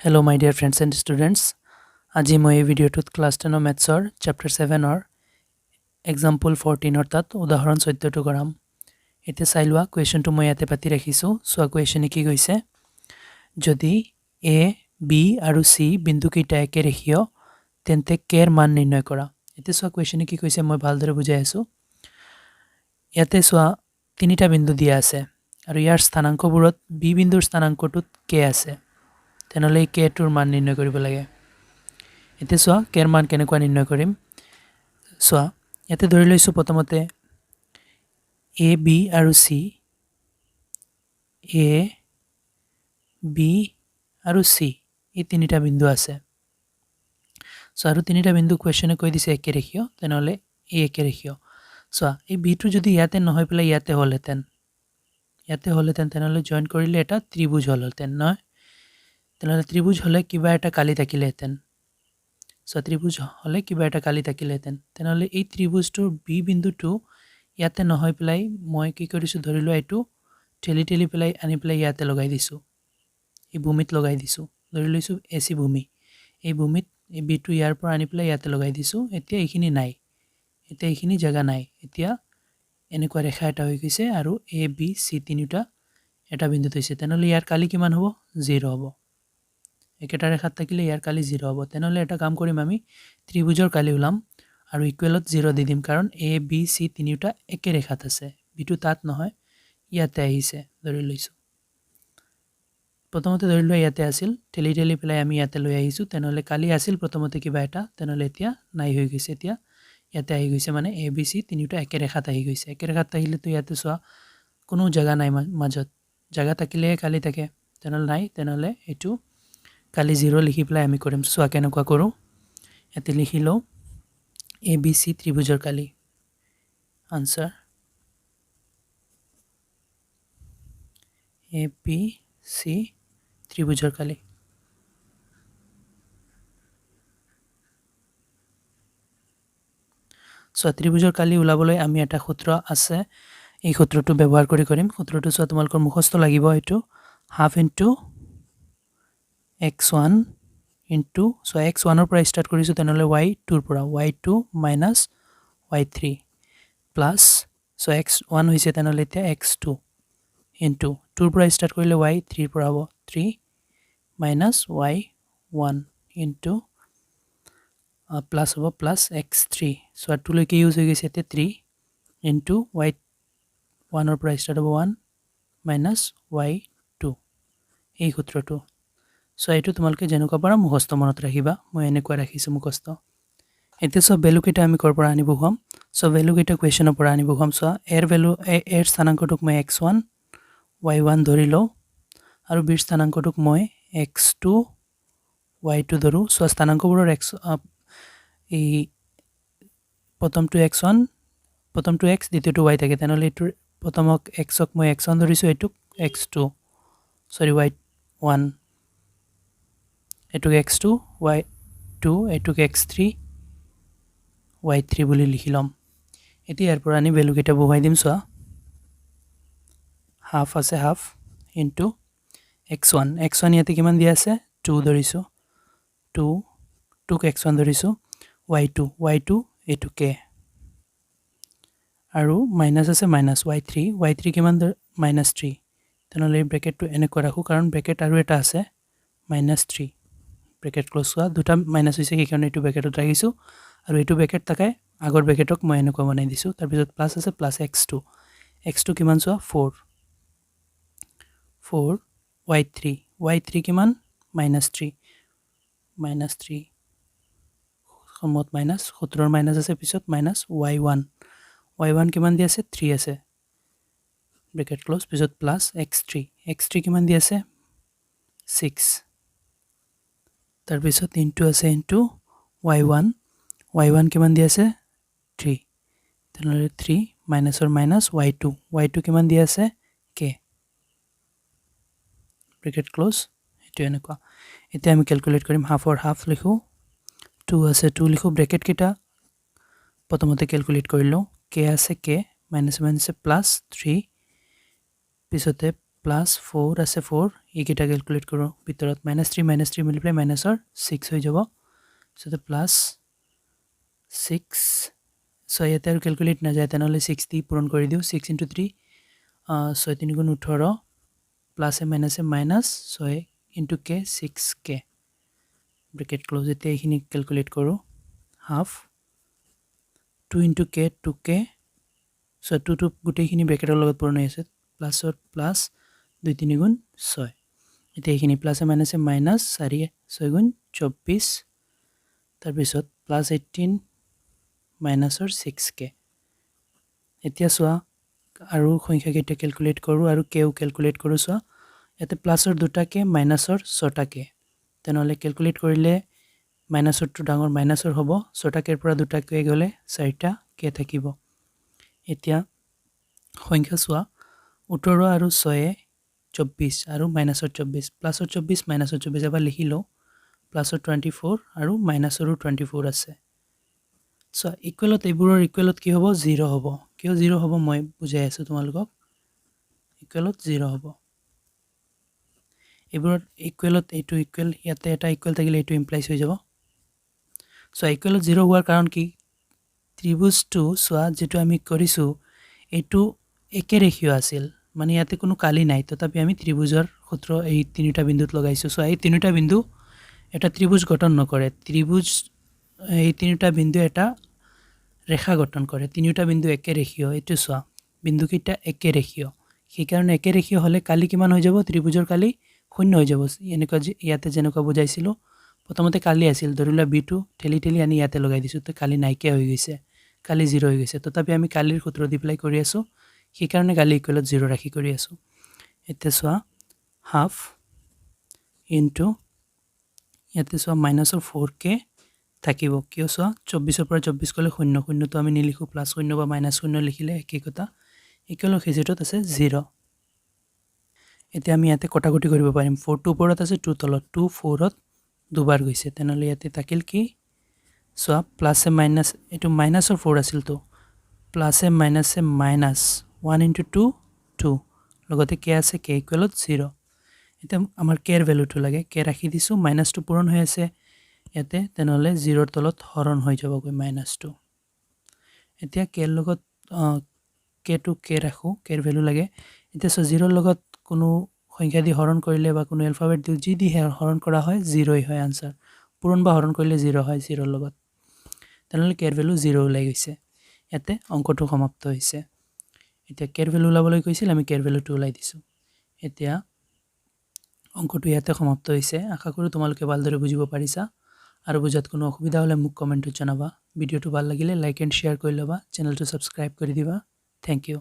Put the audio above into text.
Hello my dear friends and students. আজি মই এই ভিডিওটোত ক্লাস 10 ম্যাথছৰ চ্যাপ্টাৰ 7 ৰ এক্সাম্পল 14 অৰ্থাৎ উদাহৰণ 14 টো কৰাম। এতিয়া চাই লোৱা কোৱেশ্চনটো মই ইয়াতে পাতি ৰাখিছো। সোৱা কোৱেশ্চনে কি কৈছে, যদি a b আৰু c বিন্দুকেইটা একে ৰেখীয় তেন্তে k ৰ মান নিৰ্ণয় কৰা। এতিয়া সোৱা কোৱেশ্চনে কি কৈছে মই ভালদৰে বুজাই আছো। ইয়াতে সোৱা তিনিটা বিন্দু দিয়া আছে আৰু ইয়াৰ স্থানাংকবোৰত b বিন্দুৰ স্থানাংকটোত k আছে। তেনেহলে k টোৰ মান নিৰ্ণয় কৰিব লাগে। এতিয়া সোৱা k ৰ মান কেনেকুৱা নিৰ্ণয় কৰিম। সোৱা ইয়াতে ধৰি লৈছো প্ৰথমতে a b আৰু c, a b আৰু c এই তিনিটা বিন্দু আছে। সো আৰু তিনিটা বিন্দু কোৱেশ্চনে কৈ দিছে একে ৰেখীয়, তেনেহলে এই একে ৰেখীয়। সোৱা এই b টো যদি ইয়াতে নহয় পেলাই ইয়াতে হলহেতেন তেনেহলে জয়েন কৰিলে এটা ত্ৰিভুজ হলহেতেন নহয়। তেনেহলে ত্ৰিভুজ হলে কিবা এটা কালি থাকিলেহেতেন। সো ত্ৰিভুজ হলে কিবা এটা কালি থাকিলেহেতেন। তেনেহলে এই ত্ৰিভুজটোৰ বি বিন্দুটো ইয়াতে নহয় পেলাই মই কি কৰিছো, ধৰি লোৱা এইটো ঠেলি পেলাই আনি পেলাই ইয়াতে লগাই দিছো, এই ভূমিত লগাই দিছো। ধৰি লৈছো এসি ভূমি, এই ভূমিত এই বিটো ইয়াৰ পৰা আনি পেলাই ইয়াতে লগাই দিছো। এতিয়া এইখিনি নাই, এতিয়া এইখিনি জায়গা নাই। এতিয়া এনেকুৱা ৰেখা এটা হৈ গৈছে আৰু a b c তিনিটা এটা বিন্দুত হৈছে। তেনেহলে ইয়াৰ কালি কিমান হ'ব, 0 হ'ব। একেটা ৰেখাত থাকিলে ইয়াৰ কালি 0 হ'ব। তেনেহলে এটা কাম কৰিম, আমি ত্ৰিভুজৰ কালি উলাম আৰু ইকুৱেলত 0 দি দিম, কাৰণ a b c তিনিটা একে ৰেখাত আছে। বিটো তাত নহয়, ইয়াতে আহিছে ধৰি লৈছো। প্ৰথমতে ধৰি লোৱা ইয়াতে আছিল, ঠেলি পেলাই আমি ইয়াতে লৈ আহিছো। তেনেহলে কালি আছিল প্ৰথমতে কিবা এটা, তেনেহলে এতিয়া নাই হৈ গৈছে। এতিয়া ইয়াতে আহি গৈছে, মানে a b c তিনিটা একে ৰেখাত আহি গৈছে। একে ৰেখাত আহিলে তো ইয়াতে সোৱা কোনো জায়গা নাই মাজত, জায়গা থাকিলে কালি থাকে। তেনেহলে নাই, তেনেহলে এটো কালি 0 লিখি পেলাই আমি কৰিম। সোৱা কেনেকুৱা কৰো, ইয়াতে লিখি লও a b c ত্ৰিভুজৰ কালি। আনসাৰ a b c ত্ৰিভুজৰ কালি। সোৱা ত্ৰিভুজৰ কালি উলাবলৈ আমি এটা সূত্ৰ আছে, এই সূত্ৰটো ব্যৱহাৰ কৰিম। সূত্ৰটো সোৱা তোমালোকৰ মুখস্থ লাগিব। এইটো half into x1 into, so x1 ৰ পৰা স্টাৰ্ট কৰিছো, তেনেহলে y2 ৰ পৰা y2 minus y3 plus, so x1 হৈছে তেনেহলে এতিয়া x2 ইনটু 2 ৰ পৰা স্টাৰ্ট কৰিলে y3 ৰ পৰা হ'ব 3 মাইনাস y1 ইনটু প্লাস হ'ব প্লাস x3। সো 2 লৈকে ইউজ হৈ গৈছে, এতিয়া 3 ইনটু y1 ৰ পৰা স্টাৰ্ট হ'ব 1 মাইনাস y2, এই সূত্ৰটো। সো এইটো তোমালোকে যেনেকুৱা পাৰা মুখস্থ মনত ৰাখিবা, মই এনেকুৱা ৰাখিছো মুখস্থ। এতিয়া সব ভ্যালু কেইটা আমি কৰ পৰা আনিব হম। সো ভ্যালু কেইটা কোৱেশ্চনৰ পৰা আনিব হম। সো এৰ ভ্যালু এৰ স্থানাংকটোক মই x1 y1 ধৰি লও আৰু বিৰ স্থানাংকটোক মই x2 y2 ধৰো। সো স্থানাংকবোৰৰ x এই প্ৰথমটো x1, প্ৰথমটো x, দ্বিতীয়টো y থাকে। তেনেহলে এটো প্ৰথমক xক মই x1 ধৰিছো, এটুক x2 সৰি y1, এটুক x2 y2, এটুক x3 y3 বুলি লিখি লম। এতিয়া ইয়াৰ পৰা আনি ভ্যালু কেইটা বহুৱাই দিম। সোৱা হাফ আছে, হাফ ইনটু x1, x1 ইয়াতে কিমান দিয়া আছে 2 ধৰিছো, 2ক x1 ধৰিছো, y2 এটু k আৰু মাইনাস আছে মাইনাস y3 কিমান মাইনাস 3। তেনেহলে এই ব্ৰেকেটটো এনেকৈ ৰাখো, কাৰণ ব্ৰেকেট আৰু এটা আছে -3, ব্ৰেকেট ক্লোজ। সোৱা দুটা মাইনাস হৈছে, সেই কাৰণে এইটো ব্ৰেকেটত ৰাখিছো আৰু এইটো ব্ৰেকেট থাকাই আগৰ ব্ৰেকেটক মই এনেকৈ বনাই দিছো। তাৰ পিছত প্লাস আছে, প্লাস x2 কিমান সোৱা 4 y3 কিমান -3 সমত মাইনাস 17 মাইনাস আছে, পিছত মাইনাস y1 কিমান দি আছে 3 আছে, ব্ৰেকেট ক্লোজ, পিছত প্লাস x3 কিমান দি আছে 6, তাৰ পিছত ইনটু আছে ইনটু y1 কিমান দি আছে 3, তেনেহলে 3 মাইনাসৰ মাইনাস y2 কিমান দি আছে k, ব্ৰেকেট ক্লোজ। এটো এনেকুৱা। এতিয়া আমি ক্যালকুলেট কৰিম। হাফৰ হাফ লিখো, 2 আছে 2 লিখো, ব্ৰেকেট কেইটা প্ৰথমতে ক্যালকুলেট কৰি লও। k আছে k, মাইনাস প্লাস 3, পিছতে প্লাছ 4 আছে 4 এইকেইটা কেলকুলেট কৰোঁ ভিতৰত -3 মিলি পেলাই মাইনাছৰ 6 হৈ যাব চ' প্লাছ 6 চ' ইয়াতে আৰু কেলকুলেট নাযায় তেনেহ'লে 6 দি পূৰণ কৰি দিওঁ 6 × 3 6 3 গুণ 18 প্লাছে মাইনাছে minus 6 × k 6k bracket close এতিয়া এইখিনি কেলকুলেট কৰোঁ হাফ 2 × k 2k চ' 2 গোটেইখিনি ব্ৰেকেটৰ লগত পূৰণ হৈ আছে প্লাছত প্লাছ 2 3 গুণ 6 এতিয়া এইখিনি প্লাছে মাইনাছে মাইনাছ 4 6 গুণ 24 তাৰপিছত প্লাছ 18 মাইনাছৰ 6k এতিয়া চোৱা আৰু সংখ্যাকেইটা কেলকুলেট কৰোঁ আৰু কেও কেলকুলেট কৰোঁ চোৱা ইয়াতে প্লাছৰ 2টাকে মাইনাছৰ 6টাকে তেনেহ'লে কেলকুলেট কৰিলে মাইনাছৰটো ডাঙৰ মাইনাছৰ হ'ব 6টাকেৰ পৰা 2টাকে গ'লে 4টা কে থাকিব এতিয়া সংখ্যা চোৱা 18 আৰু 6 24 আৰু মাইনাছৰ 24 প্লাছৰ 24 মাইনাছৰ 24 এবাৰ লিখি লওঁ প্লাছৰ 24 আৰু মাইনাছৰো 24 আছে চ' ইকুৱেলত এইবোৰৰ ইকুৱেলত কি হ'ব 0 হ'ব কিয় 0 হ'ব মই বুজাই আছোঁ তোমালোকক ইকুৱেলত 0 হ'ব এইবোৰত ইকুৱেলত এইটো ইকুৱেল ইয়াতে এটা ইকুৱেল থাকিলে এইটো ইমপ্লাইজ হৈ যাব চ' ইকুৱেলত 0 হোৱাৰ কাৰণ কি ত্ৰিভুজটো চোৱা যেটো আমি কৰিছোঁ এইটো একে ৰেখীয় আছিল মানে ইয়াতে কোনো কালি নাই তথাপি আমি ত্ৰিভুজৰ সূত্ৰ এই তিনিটা বিন্দুত লগাইছোঁ চ' এই তিনিটা বিন্দু এটা ত্ৰিভুজ গঠন নকৰে ত্ৰিভুজ এই তিনিটা বিন্দু এটা ৰেখা গঠন কৰে তিনিটা বিন্দু একে ৰেখীয় এইটো চোৱা বিন্দুকেইটা একে ৰেখীয় সেইকাৰণে একে ৰেখীয় হ'লে কালি কিমান হৈ যাব ত্ৰিভুজৰ কালি 0 হৈ যাব এনেকুৱা ইয়াতে যেনেকুৱা বুজাইছিলোঁ প্ৰথমতে কালি আছিল ধৰিলা b2 ঠেলি আনি ইয়াতে লগাই দিছোঁ তো কালি নাইকিয়া হৈ গৈছে কালি 0 হৈ গৈছে তথাপি আমি কালিৰ সূত্ৰ দি প্লাই কৰি আছোঁ সেইকাৰণে কালি ইকুৱেলত 0 ৰাখি কৰি আছোঁ এতিয়া চোৱা হাফ ইনটু ইয়াতে চোৱা মাইনাছৰ 4k থাকিব কিয় চোৱা 24 পৰা 24 গ'লে 0 0 তো আমি নিলিখো প্লাছ 0 বা মাইনাছ 0 লিখিলে একেই কথা ইকুৱেলৰ খেজিটোত আছে 0 এতিয়া আমি ইয়াতে কটাকটি কৰিব পাৰিম 4 2 ওপৰত আছে 2 তলত 2 4ত দুবাৰ গৈছে তেনেহ'লে ইয়াতে থাকিল কি চোৱা প্লাছে মাইনাছ এইটো মাইনাছৰ 4 আছিল তো প্লাছে মাইনাছে মাইনাছ 1 × 2 2 লগতে কে আছে কে ইকুৱেলত 0 এতিয়া আমাৰ কেৰ ভ্যালুটো লাগে কে ৰাখি দিছোঁ মাইনাছটো পূৰণ হৈ আছে ইয়াতে তেনেহ'লে 0ৰ তলত হৰণ হৈ যাবগৈ মাইনাছটো এতিয়া কেৰ লগত কেটো কে ৰাখোঁ কেৰ ভ্যালু লাগে এতিয়া সো 0ৰ লগত কোনো সংখ্যা দি হৰণ কৰিলে বা কোনো এলফাবেট দি যি দি হৰণ কৰা হয় 0ই হয় আনসাৰ পূৰণ বা হৰণ কৰিলে 0 হয় 0ৰ লগত তেনেহ'লে কেৰ ভ্যালু 0 ওলাই গৈছে ইয়াতে অংকটো সমাপ্ত হৈছে এতিয়া কেৰ ভ্যালু ওলাবলৈ কৈছিল আমি কেৰ ভ্যালুটো ওলাই দিছোঁ এতিয়া অংকটো ইয়াতে সমাপ্ত হৈছে আশা কৰোঁ তোমালোকে ভালদৰে বুজিব পাৰিছা আৰু বুজাত কোনো অসুবিধা হ'লে মোক কমেণ্টত জনাবা ভিডিঅ'টো ভাল লাগিলে লাইক এণ্ড শ্বেয়াৰ কৰি ল'বা চেনেলটো সাবস্ক্ৰাইব কৰি দিবা থ্যাংক ইউ